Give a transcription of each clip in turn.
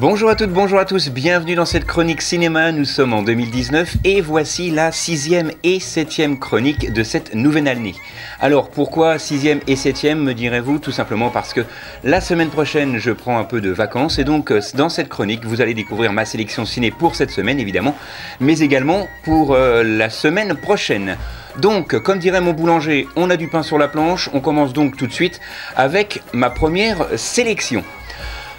Bonjour à toutes, bonjour à tous, bienvenue dans cette chronique cinéma, nous sommes en 2019 et voici la 6e et 7e chronique de cette nouvelle année. Alors pourquoi 6e et 7e me direz-vous? Tout simplement parce que la semaine prochaine je prends un peu de vacances et donc dans cette chronique vous allez découvrir ma sélection ciné pour cette semaine évidemment, mais également pour la semaine prochaine. Donc, comme dirait mon boulanger, on a du pain sur la planche, on commence donc tout de suite avec ma première sélection.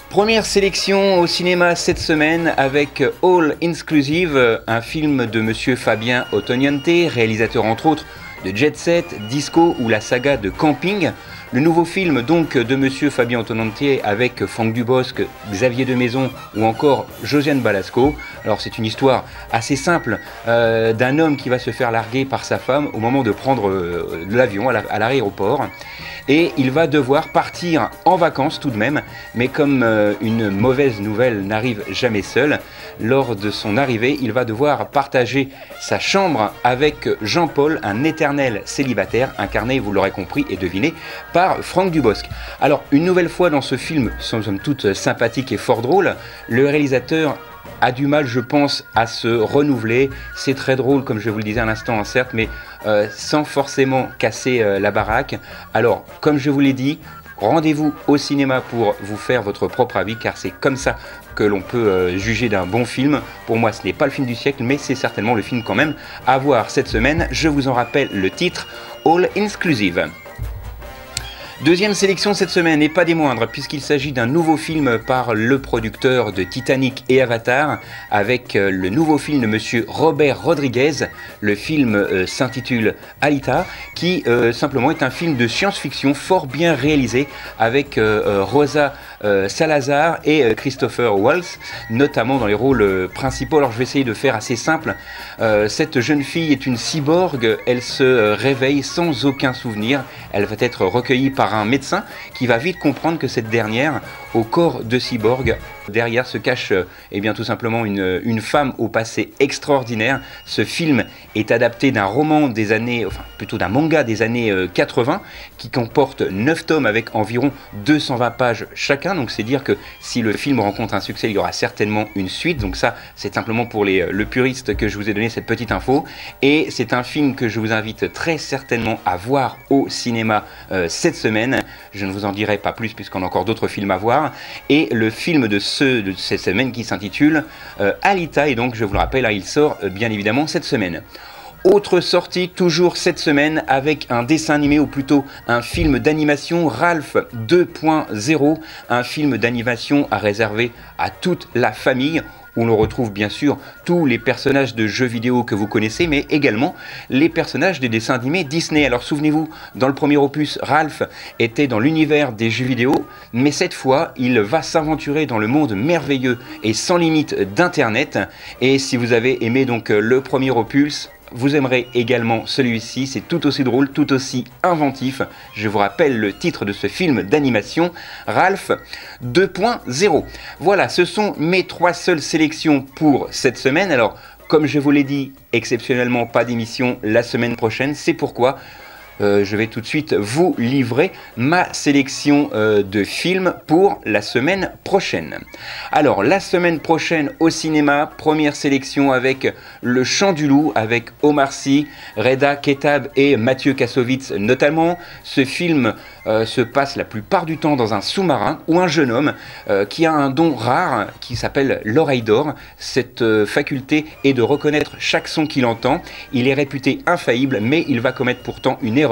Première sélection au cinéma cette semaine avec All Inclusive, un film de monsieur Fabien Ottoniente, réalisateur entre autres de Jet Set, Disco ou la saga de Camping. Le nouveau film donc de monsieur Fabien Ottoniente avec Franck Dubosc, Xavier Demaison ou encore Josiane Balasco. Alors c'est une histoire assez simple d'un homme qui va se faire larguer par sa femme au moment de prendre l'avion à l'aéroport. Et il va devoir partir en vacances tout de même, mais comme une mauvaise nouvelle n'arrive jamais seule, lors de son arrivée, il va devoir partager sa chambre avec Jean-Paul, un éternel célibataire, incarné, vous l'aurez compris et deviné, par Franck Dubosc. Alors, une nouvelle fois dans ce film, somme toute sympathique et fort drôle, le réalisateur a du mal, je pense, à se renouveler. C'est très drôle, comme je vous le disais à l'instant, certes, mais sans forcément casser la baraque. Alors, comme je vous l'ai dit, rendez-vous au cinéma pour vous faire votre propre avis, car c'est comme ça que l'on peut juger d'un bon film. Pour moi, ce n'est pas le film du siècle, mais c'est certainement le film quand même à voir cette semaine. Je vous en rappelle le titre, All Inclusive. Deuxième sélection cette semaine, et pas des moindres, puisqu'il s'agit d'un nouveau film par le producteur de Titanic et Avatar, avec le nouveau film de monsieur Robert Rodriguez. Le film s'intitule Alita, qui simplement est un film de science-fiction fort bien réalisé, avec Rosa Salazar et Christopher Waltz, notamment dans les rôles principaux. Alors je vais essayer de faire assez simple. Cette jeune fille est une cyborg, elle se réveille sans aucun souvenir, elle va être recueillie par un médecin qui va vite comprendre que cette dernière, au corps de cyborg, derrière se cache bien tout simplement une femme au passé extraordinaire. Ce film est adapté d'un roman des années, enfin plutôt d'un manga des années 80 qui comporte 9 tomes avec environ 220 pages chacun. Donc c'est dire que si le film rencontre un succès, il y aura certainement une suite. Donc ça, c'est simplement pour le puriste que je vous ai donné cette petite info. Et c'est un film que je vous invite très certainement à voir au cinéma cette semaine. Je ne vous en dirai pas plus puisqu'on a encore d'autres films à voir. Et le film de cette semaine qui s'intitule Alita, et donc je vous le rappelle, il sort bien évidemment cette semaine. Autre sortie toujours cette semaine avec un dessin animé, ou plutôt un film d'animation, Ralph 2.0, un film d'animation à réserver à toute la famille, où l'on retrouve bien sûr tous les personnages de jeux vidéo que vous connaissez, mais également les personnages des dessins animés Disney. Alors souvenez-vous, dans le premier opus, Ralph était dans l'univers des jeux vidéo, mais cette fois, il va s'aventurer dans le monde merveilleux et sans limite d'Internet. Et si vous avez aimé donc le premier opus, vous aimerez également celui-ci, c'est tout aussi drôle, tout aussi inventif. Je vous rappelle le titre de ce film d'animation, Ralph 2.0. Voilà, ce sont mes 3 seules sélections pour cette semaine. Alors, comme je vous l'ai dit, exceptionnellement pas d'émission la semaine prochaine, c'est pourquoi je vais tout de suite vous livrer ma sélection de films pour la semaine prochaine. Alors, la semaine prochaine au cinéma, première sélection avec Le Chant du Loup, avec Omar Sy, Reda Kettab et Mathieu Kassovitz notamment. Ce film se passe la plupart du temps dans un sous-marin où un jeune homme qui a un don rare qui s'appelle l'oreille d'or. Cette faculté est de reconnaître chaque son qu'il entend. Il est réputé infaillible, mais il va commettre pourtant une erreur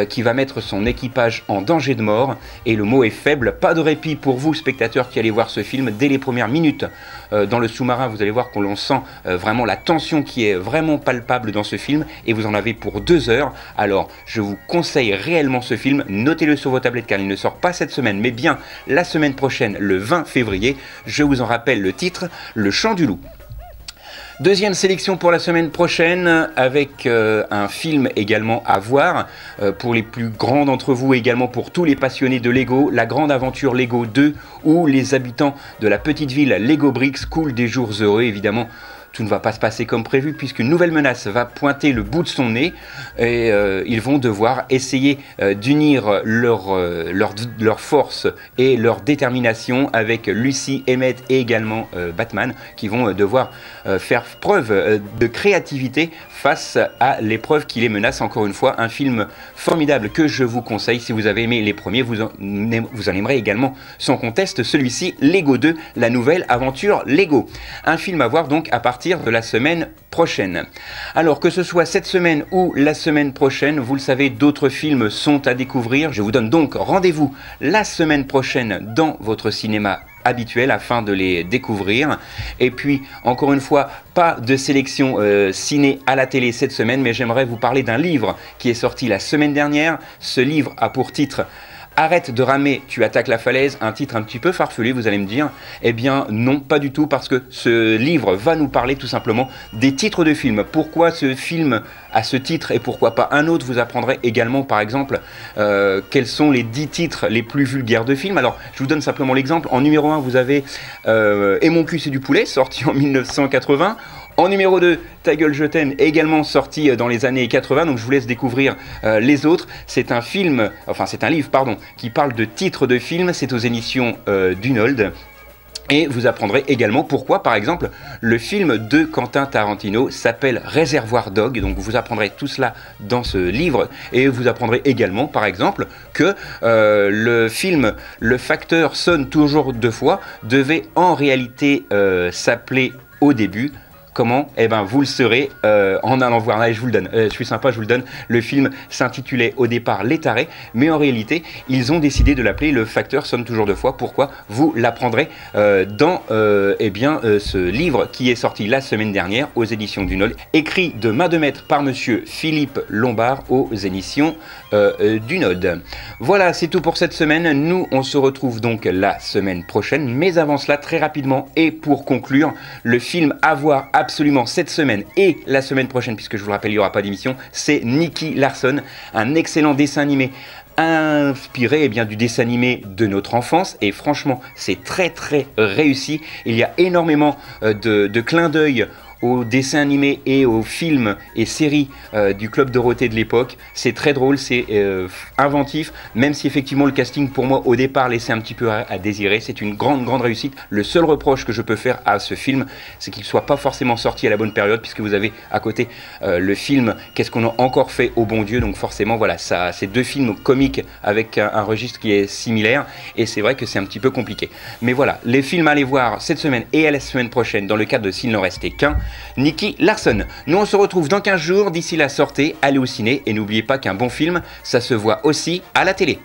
qui va mettre son équipage en danger de mort. Et le mot est faible, pas de répit pour vous spectateurs qui allez voir ce film. Dès les premières minutes dans le sous-marin, vous allez voir qu'on sent vraiment la tension qui est vraiment palpable dans ce film, et vous en avez pour 2 heures. Alors je vous conseille réellement ce film, notez-le sur vos tablettes car il ne sort pas cette semaine mais bien la semaine prochaine, le 20 février. Je vous en rappelle le titre, Le Chant du Loup. Deuxième sélection pour la semaine prochaine avec un film également à voir pour les plus grands d'entre vous, également pour tous les passionnés de Lego, La Grande Aventure Lego 2, où les habitants de la petite ville Lego Bricks coulent des jours heureux. Évidemment, tout ne va pas se passer comme prévu puisqu'une nouvelle menace va pointer le bout de son nez et ils vont devoir essayer d'unir leur force et leur détermination avec Lucy, Emmett et également Batman qui vont devoir faire preuve de créativité face à l'épreuve qui les menace. Encore une fois, un film formidable que je vous conseille. Si vous avez aimé les premiers, vous en aimerez également sans conteste celui-ci, Lego 2, la nouvelle aventure Lego. Un film à voir donc à partir de la semaine prochaine. Alors que ce soit cette semaine ou la semaine prochaine, vous le savez, d'autres films sont à découvrir. Je vous donne donc rendez-vous la semaine prochaine dans votre cinéma habituel afin de les découvrir. Et puis encore une fois, pas de sélection ciné à la télé cette semaine, mais j'aimerais vous parler d'un livre qui est sorti la semaine dernière. Ce livre a pour titre Arrête de ramer, tu attaques la falaise, un titre un petit peu farfelu, vous allez me dire. Eh bien non, pas du tout, parce que ce livre va nous parler tout simplement des titres de films. Pourquoi ce film a ce titre et pourquoi pas un autre? Vous apprendrez également par exemple quels sont les 10 titres les plus vulgaires de films. Alors je vous donne simplement l'exemple. En numéro 1, vous avez Et mon cul c'est du poulet, sorti en 1980. En numéro 2, Ta gueule je t'aime, également sorti dans les années 80, donc je vous laisse découvrir les autres. C'est un film, enfin c'est un livre, pardon, qui parle de titres de films, c'est aux éditions Dunold. Et vous apprendrez également pourquoi, par exemple, le film de Quentin Tarantino s'appelle Réservoir Dog. Donc vous apprendrez tout cela dans ce livre. Et vous apprendrez également, par exemple, que le film Le Facteur sonne toujours deux fois devait en réalité s'appeler au début. Comment? Eh ben, vous le saurez en allant voir. Allez, je vous le donne. Je suis sympa, je vous le donne. Le film s'intitulait au départ Les Tarés, mais en réalité, ils ont décidé de l'appeler Le Facteur sonne toujours deux fois. Pourquoi? Vous l'apprendrez dans ce livre qui est sorti la semaine dernière aux éditions Dunold, écrit de main de maître par monsieur Philippe Lombard aux éditions Dunold. Voilà, c'est tout pour cette semaine. Nous, on se retrouve donc la semaine prochaine. Mais avant cela, très rapidement, et pour conclure, le film à voir absolument cette semaine et la semaine prochaine, puisque je vous le rappelle, il n'y aura pas d'émission, c'est Nicky Larson, un excellent dessin animé inspiré du dessin animé de notre enfance, et franchement c'est très très réussi. Il y a énormément de clins d'œil aux dessins animés et aux films et séries du Club Dorothée de l'époque. C'est très drôle, c'est inventif, même si effectivement le casting pour moi au départ laissait un petit peu à désirer. C'est une grande réussite. Le seul reproche que je peux faire à ce film, c'est qu'il ne soit pas forcément sorti à la bonne période, puisque vous avez à côté le film Qu'est-ce qu'on a encore fait au bon Dieu. Donc forcément voilà, ça, c'est deux films comiques avec un registre qui est similaire, et c'est vrai que c'est un petit peu compliqué. Mais voilà, les films à aller voir cette semaine et à la semaine prochaine dans le cadre de S'il n'en restait qu'un, Nicky Larson. Nous on se retrouve dans 15 jours, d'ici là sortez, allez au ciné et n'oubliez pas qu'un bon film, ça se voit aussi à la télé.